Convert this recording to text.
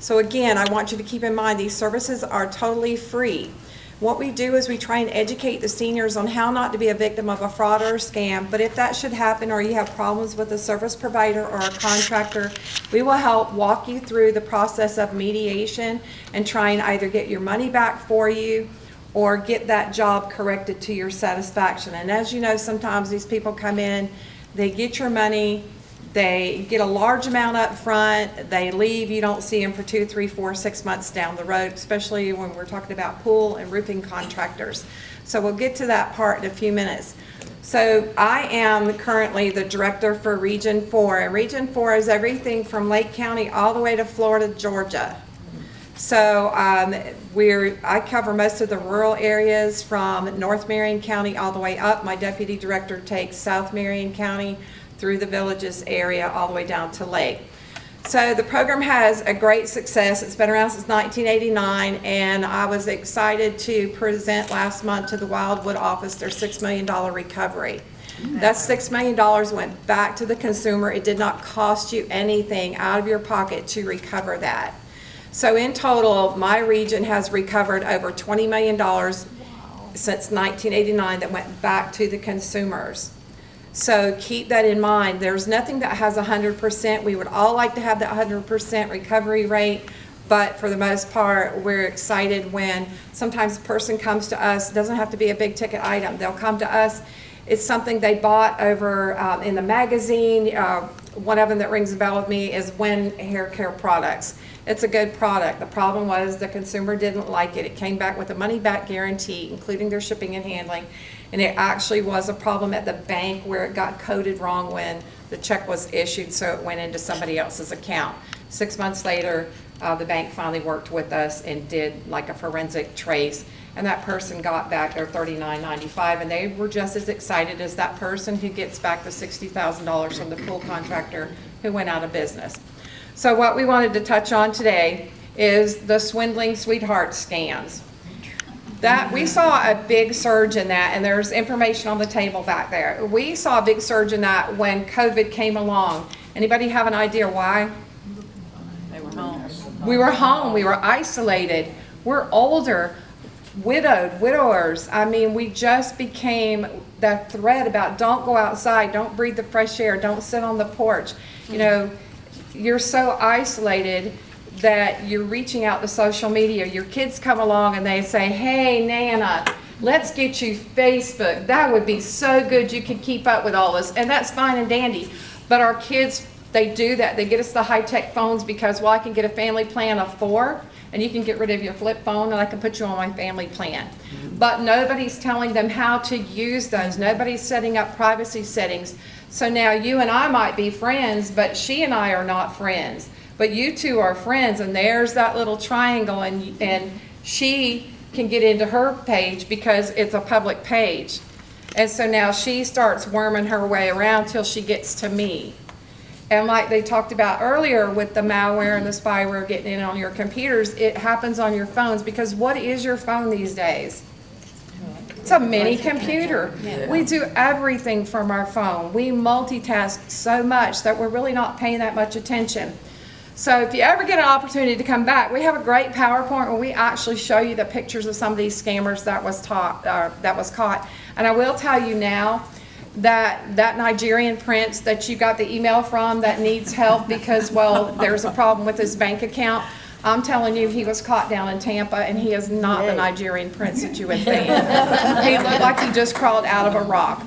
So again, I want you to keep in mind these services are totally free. What we do is we try and educate the seniors on how not to be a victim of a fraud or a scam, but if that should happen or you have problems with a service provider or a contractor, we will help walk you through the process of mediation and try and either get your money back for you or get that job corrected to your satisfaction. And as you know, sometimes these people come in, they get your money, they get a large amount up front, they leave, you don't see them for 2, 3, 4, 6 months down the road, especially when we're talking about pool and roofing contractors. So we'll get to that part in a few minutes. So I am currently the director for Region 4, and Region 4 is everything from Lake County all the way to Florida, Georgia. So I cover most of the rural areas from North Marion County all the way up. My deputy director takes South Marion County through the villages area all the way down to Lake. So the program has a great success. It's been around since 1989, and I was excited to present last month to the Wildwood office their $6 million recovery. That $6 million went back to the consumer. It did not cost you anything out of your pocket to recover that. So in total, my region has recovered over $20 million since 1989 that went back to the consumers. So keep that in mind. There's nothing that has 100%. We would all like to have that 100% recovery rate, but for the most part, we're excited when sometimes a person comes to us. It doesn't have to be a big ticket item. They'll come to us. It's something they bought over in the magazine. One of them that rings a bell with me is Win Hair Care Products. It's a good product. The problem was the consumer didn't like it. It came back with a money-back guarantee, including their shipping and handling, and it actually was a problem at the bank where it got coded wrong when the check was issued, so it went into somebody else's account. 6 months later, the bank finally worked with us and did like a forensic trace, and that person got back their $39.95, and they were just as excited as that person who gets back the $60,000 from the pool contractor who went out of business. So what we wanted to touch on today is the swindling sweetheart scams. That we saw a big surge in that, and there's information on the table back there. We saw a big surge in that when COVID came along. Anybody have an idea why? They were home. We were home, we were isolated, we're older, widowers. I mean, we just became that thread about don't go outside, don't breathe the fresh air, don't sit on the porch. You know, you're so isolated that you're reaching out to social media. Your kids come along and they say, hey, Nana, let's get you Facebook. That would be so good, you could keep up with all this. And that's fine and dandy. But our kids, they do that. They get us the high-tech phones because, well, I can get a family plan of 4, and you can get rid of your flip phone, and I can put you on my family plan. But nobody's telling them how to use those. Nobody's setting up privacy settings. So now you and I might be friends, but she and I are not friends. But you two are friends, and there's that little triangle, and she can get into her page because it's a public page. And so now she starts worming her way around till she gets to me. And like they talked about earlier with the malware and the spyware getting in on your computers, it happens on your phones, because what is your phone these days? It's a mini computer. We do everything from our phone. We multitask so much that we're really not paying that much attention. So if you ever get an opportunity to come back, we have a great PowerPoint where we actually show you the pictures of some of these scammers that was caught. And I will tell you now that that Nigerian prince that you got the email from that needs help because, well, there's a problem with his bank account, I'm telling you, he was caught down in Tampa, and he is not the Nigerian prince that you would think. He looked like he just crawled out of a rock.